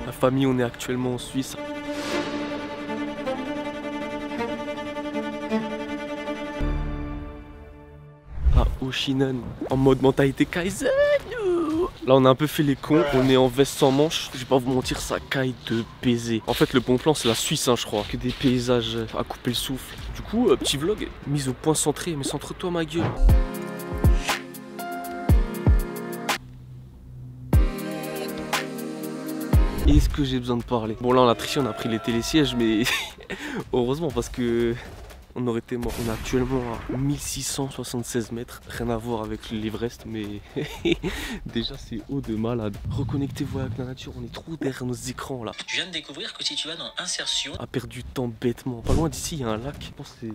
La famille, on est actuellement en Suisse. À Oshinen, en mode mentalité Kaizen. Là on a un peu fait les cons, on est en veste sans manches. Je vais pas vous mentir, ça caille de baiser. En fait le bon plan c'est la Suisse hein, je crois. Que des paysages à couper le souffle. Du coup petit vlog, mise au point centré. Mais centre-toi ma gueule. Est-ce que j'ai besoin de parler? Bon là on a triché, on a pris les télésièges mais heureusement parce que on aurait été mort. On est actuellement à 1676 mètres, rien à voir avec l'Everest mais déjà c'est haut de malade. Reconnectez-vous avec la nature, on est trop derrière nos écrans là. Tu viens de découvrir que si tu vas dans Insertion... A perdu du temps bêtement. Pas loin d'ici il y a un lac, je pense que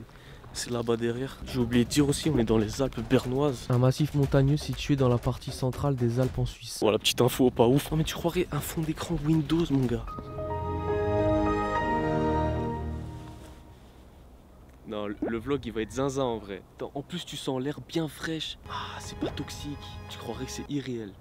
c'est là-bas derrière. J'ai oublié de dire aussi, on est dans les Alpes bernoises. Un massif montagneux situé dans la partie centrale des Alpes en Suisse. Voilà, petite info pas ouf. Non mais tu croirais un fond d'écran Windows mon gars. Non, le vlog il va être zinzin en vrai. En plus tu sens l'air bien fraîche. Ah, c'est pas toxique. Tu croirais que c'est irréel.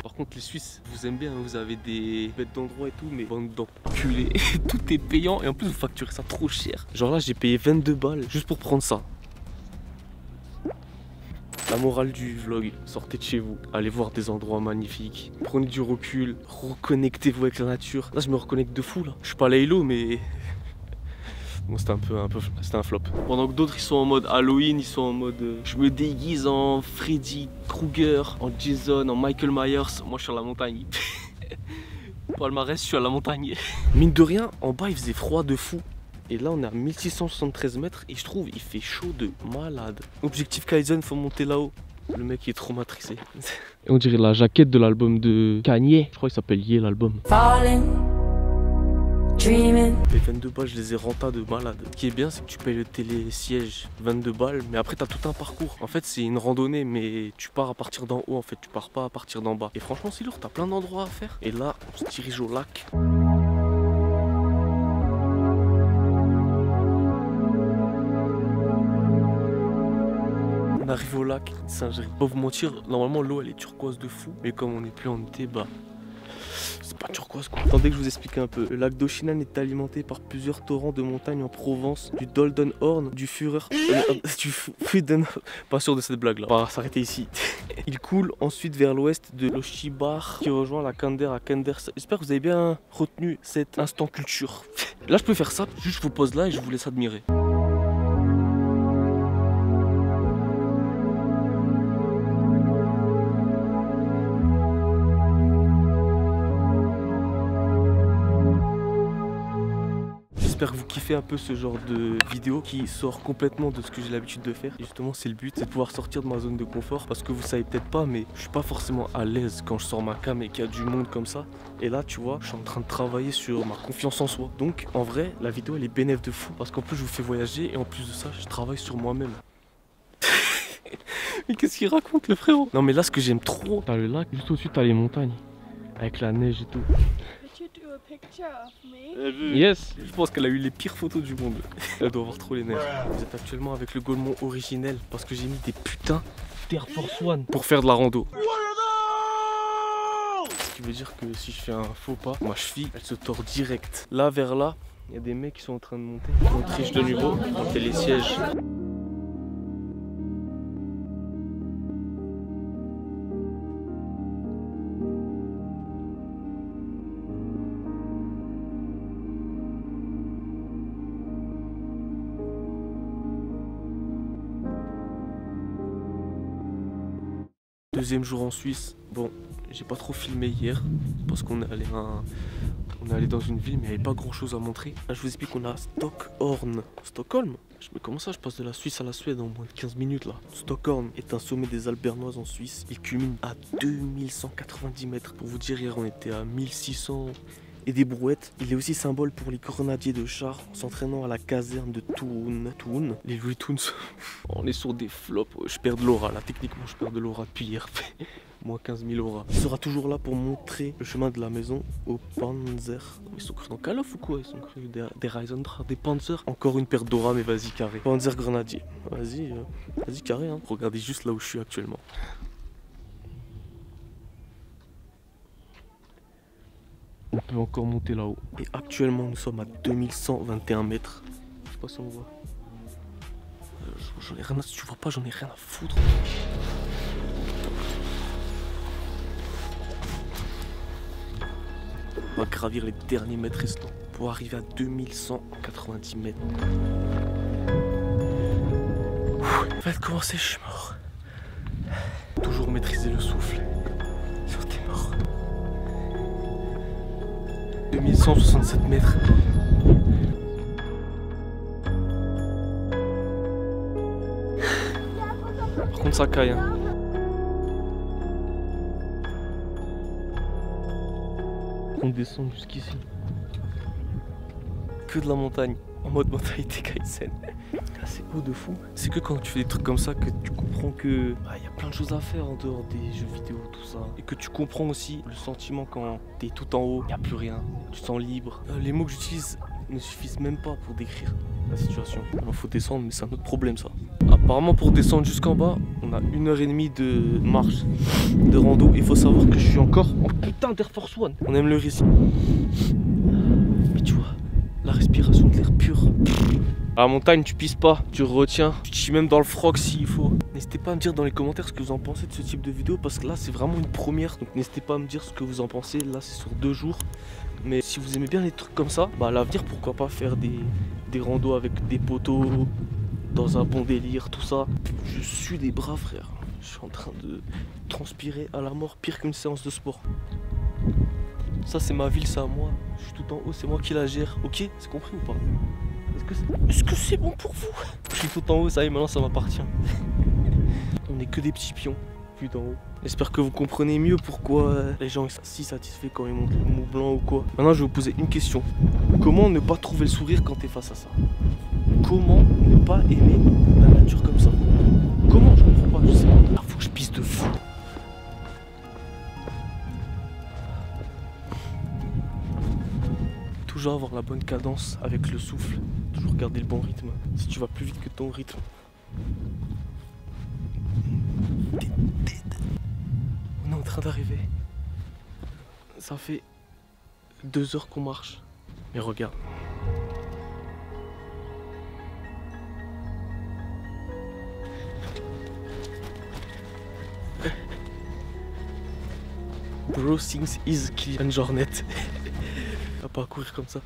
Par contre les Suisses, vous aimez bien, vous avez des bêtes d'endroits et tout, mais bande d'enculés, tout est payant et en plus vous facturez ça trop cher. Genre là j'ai payé 22 balles juste pour prendre ça. La morale du vlog, sortez de chez vous, allez voir des endroits magnifiques, prenez du recul, reconnectez-vous avec la nature. Là je me reconnecte de fou là, je suis pas Laylo mais... Bon c'était c'était un flop. Pendant que d'autres ils sont en mode Halloween, ils sont en mode je me déguise en Freddy Krueger, en Jason, en Michael Myers. Moi je suis à la montagne. Palmarès, je suis à la montagne. Mine de rien, en bas il faisait froid de fou. Et là on est à 1673 mètres et je trouve il fait chaud de malade. Objectif Kaizen, faut monter là-haut. Le mec il est trop matrixé. Et on dirait la jaquette de l'album de Kanye. Je crois qu'il s'appelle Ye l'album. Les 22 balles, je les ai rentas de malade. Ce qui est bien, c'est que tu payes le télésiège 22 balles, mais après, tu as tout un parcours. En fait, c'est une randonnée, mais tu pars à partir d'en haut, en fait, tu pars pas à partir d'en bas. Et franchement, c'est lourd, tu as plein d'endroits à faire. Et là, on se dirige au lac. On arrive au lac Saint-Géry. Pas vous mentir, normalement, l'eau, elle est turquoise de fou. Mais comme on n'est plus en été, bah... c'est pas turquoise quoi. Attendez que je vous explique un peu. Le lac d'Oshinen est alimenté par plusieurs torrents de montagne en Provence, du Doldenhorn, du Führer, du Friedenhorn. Pas sûr de cette blague là. On va s'arrêter ici. Il coule ensuite vers l'ouest de l'Oshibach qui rejoint la Kander à Kenders. J'espère que vous avez bien retenu cet instant culture. Là je peux faire ça, juste je vous pose là et je vous laisse admirer. J'espère que vous kiffez un peu ce genre de vidéo qui sort complètement de ce que j'ai l'habitude de faire. Et justement c'est le but, c'est de pouvoir sortir de ma zone de confort. Parce que vous savez peut-être pas, mais je suis pas forcément à l'aise quand je sors ma cam et qu'il y a du monde comme ça. Et là tu vois, je suis en train de travailler sur ma confiance en soi. Donc en vrai la vidéo elle est bénéf de fou. Parce qu'en plus je vous fais voyager et en plus de ça je travaille sur moi-même. Mais qu'est-ce qu'il raconte le frérot? Non mais là ce que j'aime trop, t'as le lac, juste au-dessus t'as les montagnes. Avec la neige et tout. Yes, je pense qu'elle a eu les pires photos du monde. Elle doit avoir trop les nerfs. Vous êtes actuellement avec le Gaulmont originel parce que j'ai mis des putains d'Air Force One pour faire de la rando. Ce qui veut dire que si je fais un faux pas, ma cheville elle se tord direct. Là vers là, il y a des mecs qui sont en train de monter. On triche de nouveau, on fait les sièges. Deuxième jour en Suisse. Bon, j'ai pas trop filmé hier parce qu'on est allé dans une ville mais il n'y avait pas grand chose à montrer. Là je vous explique qu'on a Stockholm. Stockholm? Mais comment ça je passe de la Suisse à la Suède en moins de 15 minutes là? Stockholm est un sommet des Alpes bernoises en Suisse. Il culmine à 2190 mètres. Pour vous dire, hier on était à 1600 et des brouettes. Il est aussi symbole pour les grenadiers de chars s'entraînant à la caserne de Thun. Les Louis Toons. On est sur des flops. Je perds de l'aura là. Techniquement je perds de l'aura depuis hier. Moins 15 000 aura. Il sera toujours là pour montrer le chemin de la maison aux Panzer. Ils sont cru dans Call of ou quoi? Ils sont cru des Reisendracht, des Panzer. Encore une paire d'aura mais vas-y carré. Panzer grenadier. Vas-y carré hein. Regardez juste là où je suis actuellement. On peut encore monter là-haut. Et actuellement, nous sommes à 2121 mètres. Je sais pas si on voit. J'en ai rien à... Tu vois pas, j'en ai rien à foutre. On va gravir les derniers mètres restants pour arriver à 2190 mètres. En fait, comment c'est, je suis mort. Toujours maîtriser le souffle. Sinon t'es mort. 2167 mètres. Par contre ça caille hein. On descend jusqu'ici. Que de la montagne. En mode mentalité Kaizen. C'est beau de fou. C'est que quand tu fais des trucs comme ça que tu comprends que y a plein de choses à faire en dehors des jeux vidéo, tout ça. Et que tu comprends aussi le sentiment quand t'es tout en haut, il n'y a plus rien, tu te sens libre. Les mots que j'utilise ne suffisent même pas pour décrire la situation. Il faut descendre, mais c'est un autre problème ça. Apparemment pour descendre jusqu'en bas, on a 1h30 de marche, de rando. Il faut savoir que je suis encore en putain d'Air Force One. On aime le récit. Mais tu vois, la respiration de l'air pur. À la montagne, tu pisses pas, tu retiens, tu te chies même dans le froc s'il faut. N'hésitez pas à me dire dans les commentaires ce que vous en pensez de ce type de vidéo parce que là c'est vraiment une première. Donc n'hésitez pas à me dire ce que vous en pensez. Là c'est sur 2 jours. Mais si vous aimez bien les trucs comme ça, à l'avenir pourquoi pas faire des randos avec des poteaux, dans un bon délire, tout ça. Je suis des bras frère. Je suis en train de transpirer à la mort, pire qu'une séance de sport. Ça c'est ma ville, c'est à moi. Je suis tout en haut, c'est moi qui la gère. Ok, c'est compris ou pas? Est-ce que c'est bon pour vous? Je suis tout en haut, ça y est, maintenant ça m'appartient. On n'est que des petits pions, vu d'en haut. J'espère que vous comprenez mieux pourquoi les gens sont si satisfaits quand ils montent le Mont Blanc ou quoi. Maintenant, je vais vous poser une question. Comment ne pas trouver le sourire quand t'es face à ça? Comment ne pas aimer la nature comme ça? Comment? Je comprends pas, je sais pas. Ah, faut que je pisse de fou. Toujours avoir la bonne cadence avec le souffle. Toujours garder le bon rythme. Si tu vas plus vite que ton rythme, on est en train d'arriver. Ça fait 2 heures qu'on marche. Mais regarde. Bro thinks is Kylian Jornet. On va pas courir comme ça.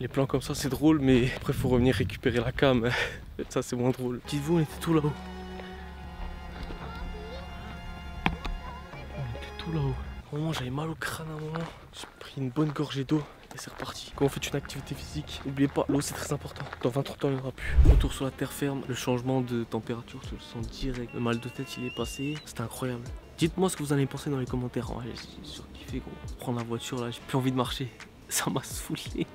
Les plans comme ça c'est drôle, mais après faut revenir récupérer la cam. Ça c'est moins drôle. Dites-vous, on était tout là-haut. On était tout là-haut. Au moment j'avais mal au crâne à un moment. J'ai pris une bonne gorgée d'eau et c'est reparti. Quand on fait une activité physique, n'oubliez pas, l'eau c'est très important. Dans 20-30 ans il n'y en aura plus. Retour sur la terre ferme, le changement de température, je le sens direct. Le mal de tête il est passé, c'était incroyable. Dites-moi ce que vous allez penser dans les commentaires. Ouais, j'ai surkiffé gros. Prendre la voiture là, j'ai plus envie de marcher. Ça m'a saoulé.